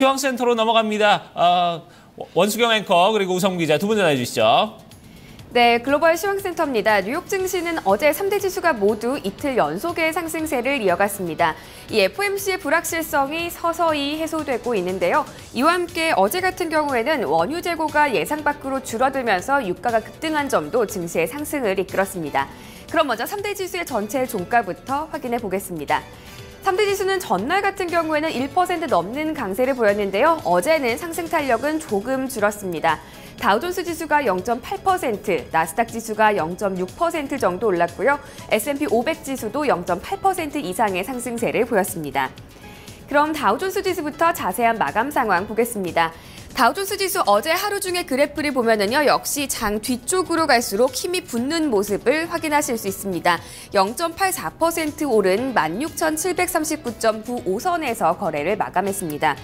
시황센터로 넘어갑니다. 원수경 앵커 그리고 우성 기자 두 분 전화해 주시죠. 네, 글로벌 시황센터입니다. 뉴욕 증시는 어제 3대 지수가 모두 이틀 연속의 상승세를 이어갔습니다. 이 FOMC의 불확실성이 서서히 해소되고 있는데요. 이와 함께 어제 같은 경우에는 원유 재고가 예상 밖으로 줄어들면서 유가가 급등한 점도 증시의 상승을 이끌었습니다. 그럼 먼저 3대 지수의 전체 종가부터 확인해 보겠습니다. 3대 지수는 전날 같은 경우에는 1% 넘는 강세를 보였는데요. 어제는 상승 탄력은 조금 줄었습니다. 다우존스 지수가 0.8%, 나스닥 지수가 0.6% 정도 올랐고요. S&P 500 지수도 0.8% 이상의 상승세를 보였습니다. 그럼 다우존스 지수부터 자세한 마감 상황 보겠습니다. 다우존스 지수 어제 하루 중에 그래프를 보면은요, 역시 장 뒤쪽으로 갈수록 힘이 붙는 모습을 확인하실 수 있습니다. 0.84% 오른 16,739.95선에서 거래를 마감했습니다.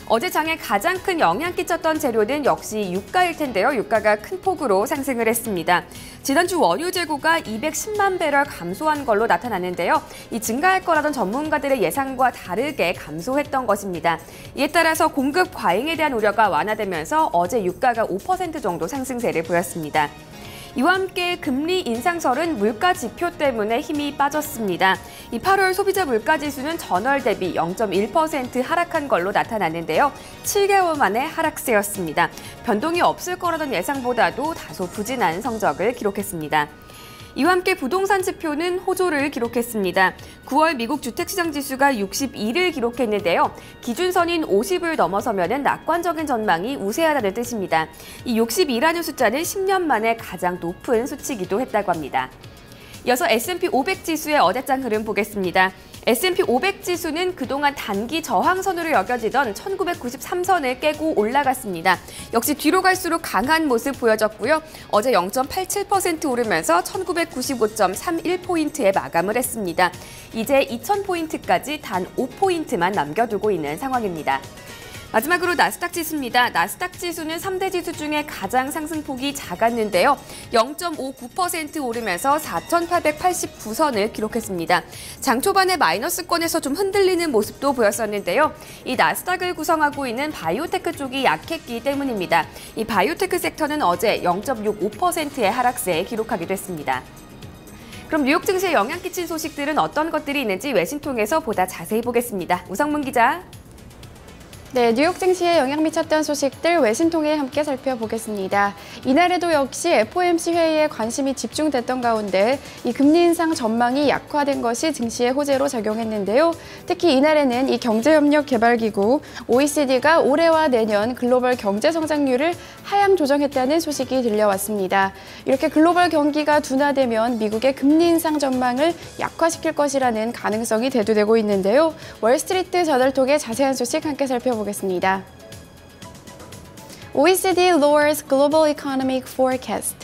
어제 장에 가장 큰 영향 끼쳤던 재료는 역시 유가일 텐데요. 유가가 큰 폭으로 상승을 했습니다. 지난주 원유 재고가 210만 배럴 감소한 걸로 나타났는데요. 이 증가할 거라던 전문가들의 예상과 다르게 감소했던 것입니다. 이에 따라서 공급 과잉에 대한 우려가 완화되면서 어제 유가가 5% 정도 상승세를 보였습니다. 이와 함께 금리 인상설은 물가 지표 때문에 힘이 빠졌습니다. 이 8월 소비자 물가 지수는 전월 대비 0.1% 하락한 걸로 나타났는데요. 7개월 만에 하락세였습니다. 변동이 없을 거라던 예상보다도 다소 부진한 성적을 기록했습니다. 이와 함께 부동산 지표는 호조를 기록했습니다. 9월 미국 주택시장 지수가 62를 기록했는데요. 기준선인 50을 넘어서면 낙관적인 전망이 우세하다는 뜻입니다. 이 62라는 숫자는 10년 만에 가장 높은 수치이기도 했다고 합니다. 이어서 S&P 500 지수의 어제장 흐름 보겠습니다. S&P 500 지수는 그동안 단기 저항선으로 여겨지던 1993선을 깨고 올라갔습니다. 역시 뒤로 갈수록 강한 모습 보여졌고요. 어제 0.87% 오르면서 1995.31포인트에 마감을 했습니다. 이제 2000포인트까지 단 5포인트만 남겨두고 있는 상황입니다. 마지막으로 나스닥 지수입니다. 나스닥 지수는 3대 지수 중에 가장 상승폭이 작았는데요. 0.59% 오르면서 4,889선을 기록했습니다. 장 초반에 마이너스권에서 좀 흔들리는 모습도 보였었는데요. 이 나스닥을 구성하고 있는 바이오테크 쪽이 약했기 때문입니다. 이 바이오테크 섹터는 어제 0.65%의 하락세에 기록하기도 했습니다. 그럼 뉴욕 증시에 영향 끼친 소식들은 어떤 것들이 있는지 외신 통해서 보다 자세히 보겠습니다. 우성문 기자. 네, 뉴욕 증시에 영향 미쳤던 소식들 외신 통해 함께 살펴보겠습니다. 이날에도 역시 FOMC 회의에 관심이 집중됐던 가운데 이 금리 인상 전망이 약화된 것이 증시의 호재로 작용했는데요. 특히 이날에는 이 경제협력개발기구 OECD가 올해와 내년 글로벌 경제 성장률을 하향 조정했다는 소식이 들려왔습니다. 이렇게 글로벌 경기가 둔화되면 미국의 금리 인상 전망을 약화시킬 것이라는 가능성이 대두되고 있는데요. 월스트리트 저널 통해 자세한 소식 함께 살펴보겠습니다. OECD lowers global economic forecast.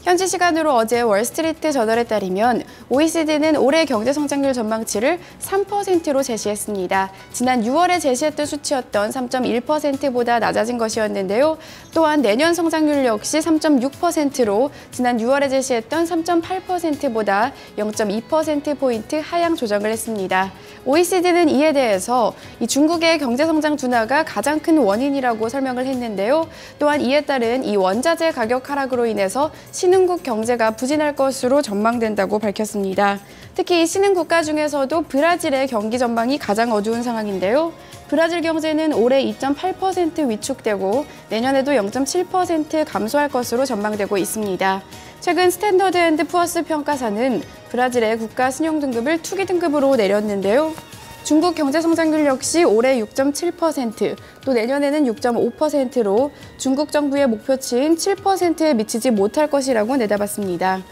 현지 시간으로 어제 월스트리트 저널에 따르면 OECD는 올해 경제 성장률 전망치를 3%로 제시했습니다. 지난 6월에 제시했던 수치였던 3.1%보다 낮아진 것이었는데요. 또한 내년 성장률 역시 3.6%로 지난 6월에 제시했던 3.8%보다 0.2%포인트 하향 조정을 했습니다. OECD는 이에 대해서 이 중국의 경제 성장 둔화가 가장 큰 원인이라고 설명을 했는데요. 또한 이에 따른 이 원자재 가격 하락으로 인해서 신흥국 경제가 부진할 것으로 전망된다고 밝혔습니다. 특히 이 신흥 국가 중에서도 브라질의 경기 전망이 가장 어두운 상황인데요. 브라질 경제는 올해 2.8% 위축되고 내년에도 0.7% 감소할 것으로 전망되고 있습니다. 최근 스탠더드 앤드 푸어스 평가사는 브라질의 국가 신용 등급을 투기 등급으로 내렸는데요. 중국 경제 성장률 역시 올해 6.7%, 또 내년에는 6.5%로 중국 정부의 목표치인 7%에 미치지 못할 것이라고 내다봤습니다.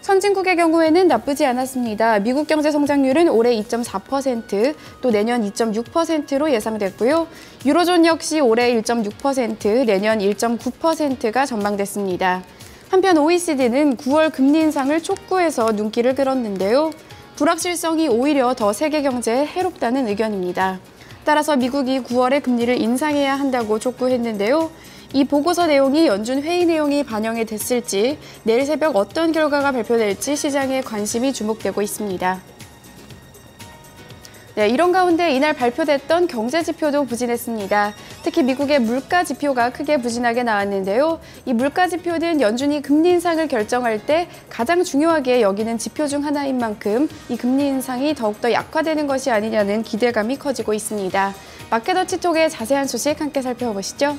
선진국의 경우에는 나쁘지 않았습니다. 미국 경제 성장률은 올해 2.4%, 또 내년 2.6%로 예상됐고요. 유로존 역시 올해 1.6%, 내년 1.9%가 전망됐습니다. 한편 OECD는 9월 금리 인상을 촉구해서 눈길을 끌었는데요. 불확실성이 오히려 더 세계 경제에 해롭다는 의견입니다. 따라서 미국이 9월에 금리를 인상해야 한다고 촉구했는데요. 이 보고서 내용이 연준 회의 내용이 반영이 됐을지, 내일 새벽 어떤 결과가 발표될지 시장의 관심이 주목되고 있습니다. 네, 이런 가운데 이날 발표됐던 경제 지표도 부진했습니다. 특히 미국의 물가 지표가 크게 부진하게 나왔는데요. 이 물가 지표는 연준이 금리 인상을 결정할 때 가장 중요하게 여기는 지표 중 하나인 만큼 이 금리 인상이 더욱더 약화되는 것이 아니냐는 기대감이 커지고 있습니다. 마켓워치톡의 자세한 소식 함께 살펴보시죠.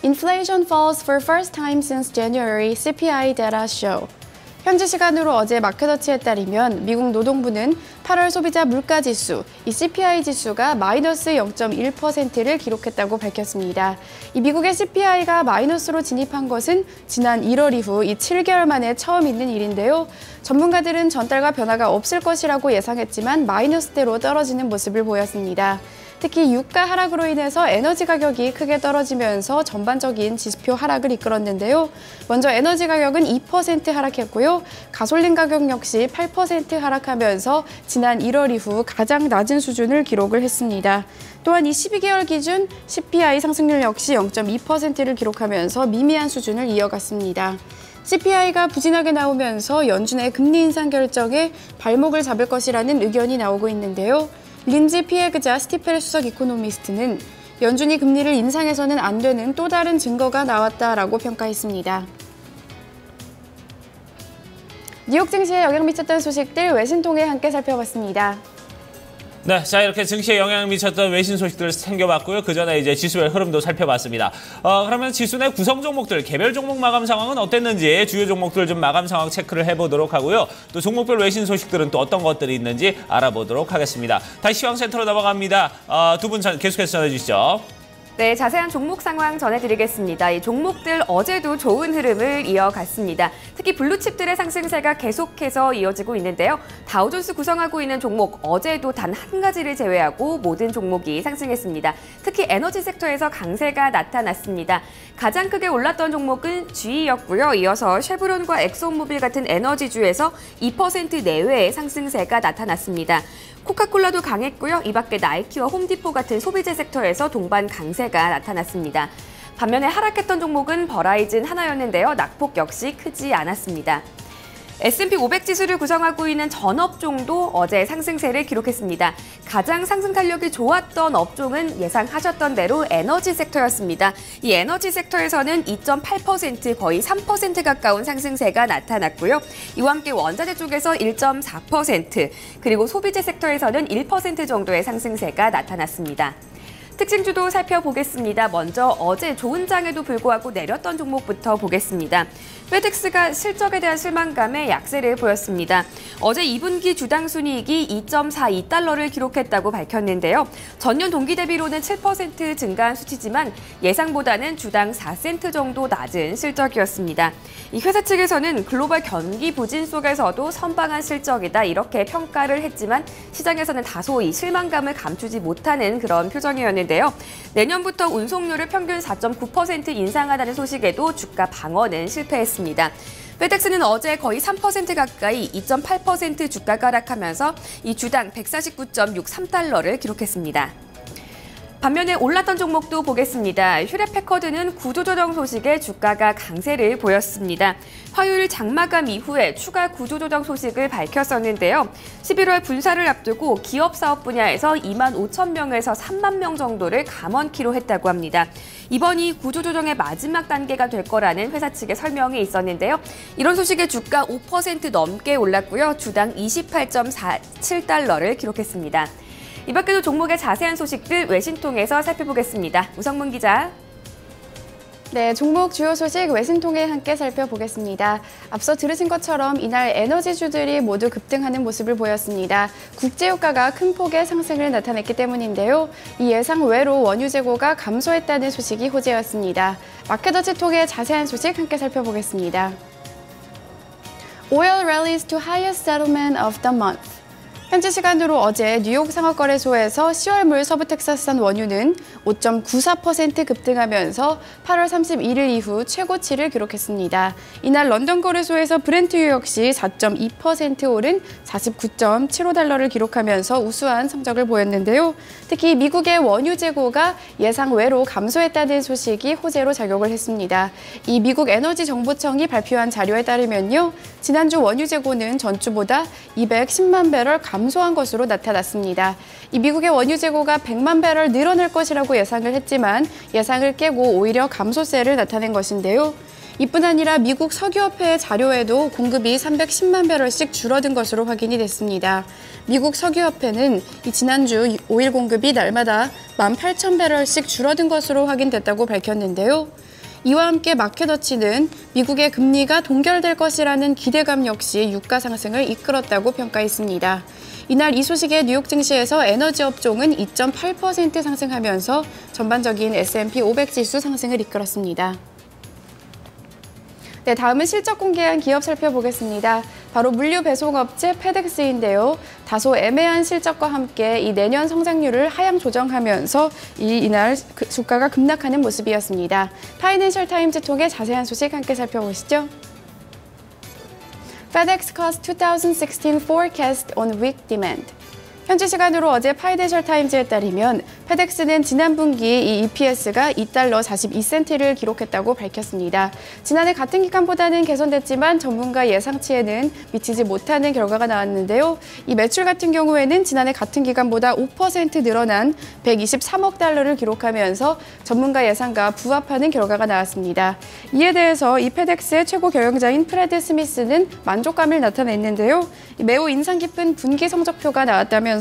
Inflation falls for first time since January, CPI data show. 현지 시간으로 어제 마켓워치에 따르면 미국 노동부는 8월 소비자 물가지수, 이 CPI 지수가 마이너스 0.1%를 기록했다고 밝혔습니다. 이 미국의 CPI가 마이너스로 진입한 것은 지난 1월 이후 이 7개월 만에 처음 있는 일인데요. 전문가들은 전달과 변화가 없을 것이라고 예상했지만 마이너스대로 떨어지는 모습을 보였습니다. 특히 유가 하락으로 인해서 에너지 가격이 크게 떨어지면서 전반적인 지표 하락을 이끌었는데요. 먼저 에너지 가격은 2% 하락했고요. 가솔린 가격 역시 8% 하락하면서 지난 1월 이후 가장 낮은 수준을 기록을 했습니다. 또한 이 12개월 기준 CPI 상승률 역시 0.2%를 기록하면서 미미한 수준을 이어갔습니다. CPI가 부진하게 나오면서 연준의 금리 인상 결정에 발목을 잡을 것이라는 의견이 나오고 있는데요. 린지 피에그자 스티펠 수석 이코노미스트는 연준이 금리를 인상해서는 안 되는 또 다른 증거가 나왔다라고 평가했습니다. 뉴욕 증시에 영향 미쳤던 소식들 외신 통해 함께 살펴봤습니다. 네, 자 이렇게 증시에 영향을 미쳤던 외신 소식들을 챙겨봤고요. 그 전에 이제 지수별 흐름도 살펴봤습니다. 그러면 지수 내 구성 종목들 개별 종목 마감 상황은 어땠는지 주요 종목들 좀 마감 상황 체크를 해보도록 하고요. 또 종목별 외신 소식들은 또 어떤 것들이 있는지 알아보도록 하겠습니다. 다시 시황센터로 넘어갑니다. 두 분 계속해서 전해주시죠. 네, 자세한 종목 상황 전해드리겠습니다. 이 종목들 어제도 좋은 흐름을 이어갔습니다. 특히 블루칩들의 상승세가 계속해서 이어지고 있는데요. 다우존스 구성하고 있는 종목 어제도 단 한 가지를 제외하고 모든 종목이 상승했습니다. 특히 에너지 섹터에서 강세가 나타났습니다. 가장 크게 올랐던 종목은 GE였고요. 이어서 쉐브론과 엑소모빌 같은 에너지주에서 2% 내외의 상승세가 나타났습니다. 코카콜라도 강했고요. 이 밖에 나이키와 홈디포 같은 소비재 섹터에서 동반 강세가 나타났습니다. 반면에 하락했던 종목은 버라이즌 하나였는데요. 낙폭 역시 크지 않았습니다. S&P 500 지수를 구성하고 있는 전업종도 어제 상승세를 기록했습니다. 가장 상승 탄력이 좋았던 업종은 예상하셨던 대로 에너지 섹터였습니다. 이 에너지 섹터에서는 2.8% 거의 3% 가까운 상승세가 나타났고요. 이와 함께 원자재 쪽에서 1.4% 그리고 소비재 섹터에서는 1% 정도의 상승세가 나타났습니다. 특징주도 살펴보겠습니다. 먼저 어제 좋은 장에도 불구하고 내렸던 종목부터 보겠습니다. 페덱스가 실적에 대한 실망감에 약세를 보였습니다. 어제 2분기 주당 순이익이 2.42달러를 기록했다고 밝혔는데요. 전년 동기 대비로는 7% 증가한 수치지만 예상보다는 주당 4센트 정도 낮은 실적이었습니다. 이 회사 측에서는 글로벌 경기 부진 속에서도 선방한 실적이다 이렇게 평가를 했지만 시장에서는 다소 이 실망감을 감추지 못하는 그런 표정이었는데요. 내년부터 운송료를 평균 4.9% 인상하다는 소식에도 주가 방어는 실패했습니다. 페덱스는 어제 거의 3% 가까이 2.8% 주가가 하락하면서 이 주당 149.63달러를 기록했습니다. 반면에 올랐던 종목도 보겠습니다. 휴렛패커드는 구조조정 소식에 주가가 강세를 보였습니다. 화요일 장마감 이후에 추가 구조조정 소식을 밝혔었는데요. 11월 분사를 앞두고 기업 사업 분야에서 2만 5천 명에서 3만 명 정도를 감원키로 했다고 합니다. 이번이 구조조정의 마지막 단계가 될 거라는 회사 측의 설명이 있었는데요. 이런 소식에 주가 5% 넘게 올랐고요. 주당 28.47달러를 기록했습니다. 이 밖에도 종목의 자세한 소식들 외신통해서 살펴보겠습니다. 우성문 기자. 네, 종목 주요 소식 외신통해 함께 살펴보겠습니다. 앞서 들으신 것처럼 이날 에너지주들이 모두 급등하는 모습을 보였습니다. 국제유가가 큰 폭의 상승을 나타냈기 때문인데요. 이 예상 외로 원유 재고가 감소했다는 소식이 호재였습니다. 마켓워치톡의 자세한 소식 함께 살펴보겠습니다. Oil rallies to highest settlement of the month. 현지 시간으로 어제 뉴욕 상업거래소에서 10월물 서부 텍사스산 원유는 5.94% 급등하면서 8월 31일 이후 최고치를 기록했습니다. 이날 런던 거래소에서 브렌트유 역시 4.2% 오른 49.75달러를 기록하면서 우수한 성적을 보였는데요. 특히 미국의 원유 재고가 예상 외로 감소했다는 소식이 호재로 작용을 했습니다. 이 미국 에너지 정보청이 발표한 자료에 따르면요. 지난주 원유 재고는 전주보다 210만 배럴 감소한 것으로 나타났습니다. 이 미국의 원유 재고가 100만 배럴 늘어날 것이라고 예상을 했지만 예상을 깨고 오히려 감소세를 나타낸 것인데요. 이뿐 아니라 미국 석유협회의 자료에도 공급이 310만 배럴씩 줄어든 것으로 확인이 됐습니다. 미국 석유협회는 지난주 오일 공급이 날마다 18,000배럴씩 줄어든 것으로 확인됐다고 밝혔는데요. 이와 함께 마켓워치는 미국의 금리가 동결될 것이라는 기대감 역시 유가 상승을 이끌었다고 평가했습니다. 이날 이 소식에 뉴욕 증시에서 에너지 업종은 2.8% 상승하면서 전반적인 S&P 500 지수 상승을 이끌었습니다. 네, 다음은 실적 공개한 기업 살펴보겠습니다. 바로 물류 배송업체 페덱스인데요. 다소 애매한 실적과 함께 이 내년 성장률을 하향 조정하면서 이날 주가가 급락하는 모습이었습니다. 파이낸셜 타임즈 통해 자세한 소식 함께 살펴보시죠. FedEx Cost 2016 Forecast on Weak Demand. 현지 시간으로 어제 파이낸셜 타임즈에 따르면 페덱스는 지난 분기 이 EPS가 $2 42센트를 기록했다고 밝혔습니다. 지난해 같은 기간보다는 개선됐지만 전문가 예상치에는 미치지 못하는 결과가 나왔는데요. 이 매출 같은 경우에는 지난해 같은 기간보다 5% 늘어난 $123억 달러를 기록하면서 전문가 예상과 부합하는 결과가 나왔습니다. 이에 대해서 이 페덱스의 최고 경영자인 프레드 스미스는 만족감을 나타냈는데요. 매우 인상 깊은 분기 성적표가 나왔다면서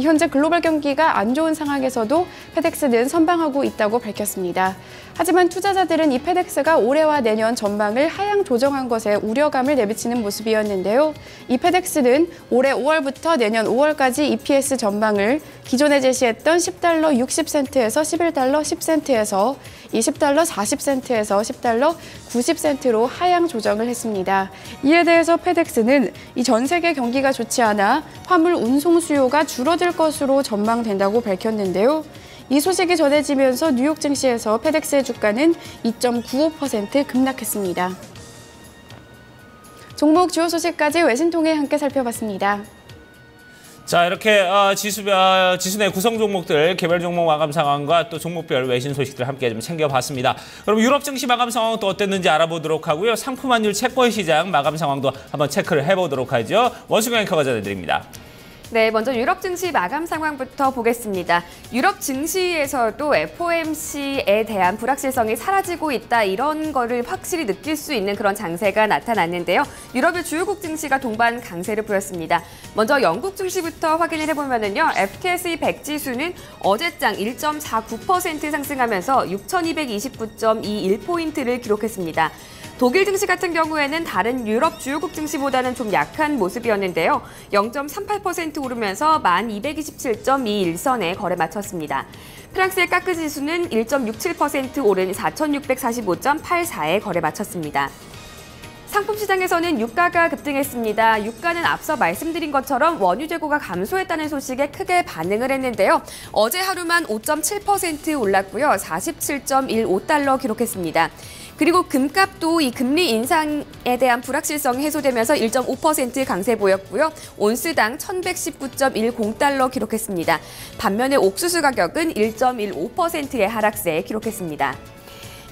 현재 글로벌 경기가 안 좋은 상황에서도 페덱스는 선방하고 있다고 밝혔습니다. 하지만 투자자들은 이 페덱스가 올해와 내년 전망을 하향 조정한 것에 우려감을 내비치는 모습이었는데요. 이 페덱스는 올해 5월부터 내년 5월까지 EPS 전망을 기존에 제시했던 $10 60센트에서 $11 10센트에서 이 $10 40센트에서 $10 90센트로 하향 조정을 했습니다. 이에 대해서 페덱스는 이 전 세계 경기가 좋지 않아 화물 운송 수요가 줄어들 것으로 전망된다고 밝혔는데요. 이 소식이 전해지면서 뉴욕 증시에서 페덱스의 주가는 2.95% 급락했습니다. 종목 주요 소식까지 외신 통해 함께 살펴봤습니다. 자, 이렇게 지수 내 구성 종목들, 개별 종목 마감 상황과 또 종목별 외신 소식들 함께 좀 챙겨봤습니다. 그럼 유럽 증시 마감 상황 또 어땠는지 알아보도록 하고요. 상품 환율 채권 시장 마감 상황도 한번 체크를 해보도록 하죠. 원수경 앵커가 전해드립니다. 네, 먼저 유럽 증시 마감 상황부터 보겠습니다. 유럽 증시에서도 FOMC에 대한 불확실성이 사라지고 있다, 이런 거를 확실히 느낄 수 있는 그런 장세가 나타났는데요. 유럽의 주요국 증시가 동반 강세를 보였습니다. 먼저 영국 증시부터 확인을 해보면요. FTSE 100 지수는 어제장 1.49% 상승하면서 6,229.21포인트를 기록했습니다. 독일 증시 같은 경우에는 다른 유럽 주요국 증시보다는 좀 약한 모습이었는데요. 0.38% 오르면서 1227.21선에 거래 마쳤습니다. 프랑스의 까크 지수는 1.67% 오른 4645.84에 거래 마쳤습니다. 상품 시장에서는 유가가 급등했습니다. 유가는 앞서 말씀드린 것처럼 원유 재고가 감소했다는 소식에 크게 반응을 했는데요. 어제 하루만 5.7% 올랐고요. 47.15달러 기록했습니다. 그리고 금값도 이 금리 인상에 대한 불확실성이 해소되면서 1.5% 강세 보였고요. 온스당 1,119.10달러 기록했습니다. 반면에 옥수수 가격은 1.15%의 하락세 기록했습니다.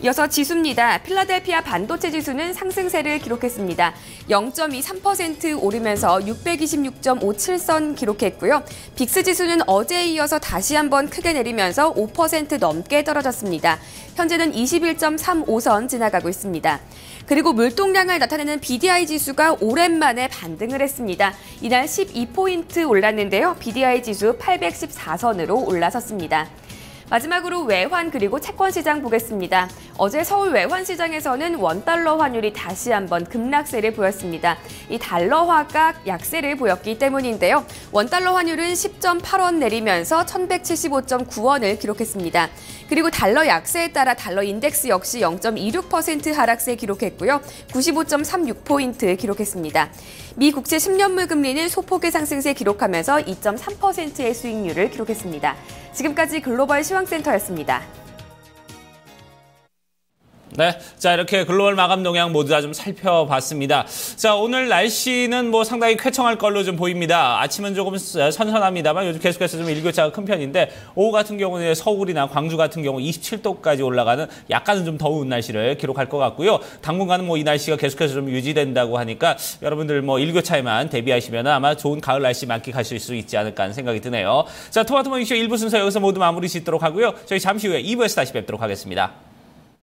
이어서 지수입니다. 필라델피아 반도체 지수는 상승세를 기록했습니다. 0.23% 오르면서 626.57선 기록했고요. 빅스 지수는 어제에 이어서 다시 한번 크게 내리면서 5% 넘게 떨어졌습니다. 현재는 21.35선 지나가고 있습니다. 그리고 물동량을 나타내는 BDI 지수가 오랜만에 반등을 했습니다. 이날 12포인트 올랐는데요. BDI 지수 814선으로 올라섰습니다. 마지막으로 외환 그리고 채권 시장 보겠습니다. 어제 서울 외환 시장에서는 원달러 환율이 다시 한번 급락세를 보였습니다. 이 달러화가 약세를 보였기 때문인데요. 원달러 환율은 10.8원 내리면서 1175.9원을 기록했습니다. 그리고 달러 약세에 따라 달러 인덱스 역시 0.26% 하락세 기록했고요. 95.36포인트 기록했습니다. 미 국채 10년물 금리는 소폭의 상승세 기록하면서 2.3%의 수익률을 기록했습니다. 지금까지 글로벌 시황센터였습니다. 네, 자 이렇게 글로벌 마감 동향 모두 다 좀 살펴봤습니다. 자 오늘 날씨는 뭐 상당히 쾌청할 걸로 좀 보입니다. 아침은 조금 선선합니다만 요즘 계속해서 좀 일교차가 큰 편인데 오후 같은 경우는 서울이나 광주 같은 경우 27도까지 올라가는 약간은 좀 더운 날씨를 기록할 것 같고요. 당분간은 뭐 이 날씨가 계속해서 좀 유지된다고 하니까 여러분들 뭐 일교차에만 대비하시면 아마 좋은 가을 날씨 만끽하실 수 있지 않을까 하는 생각이 드네요. 자 토마토 모닝쇼 1부 순서 여기서 모두 마무리 짓도록 하고요. 저희 잠시 후에 2부에서 다시 뵙도록 하겠습니다.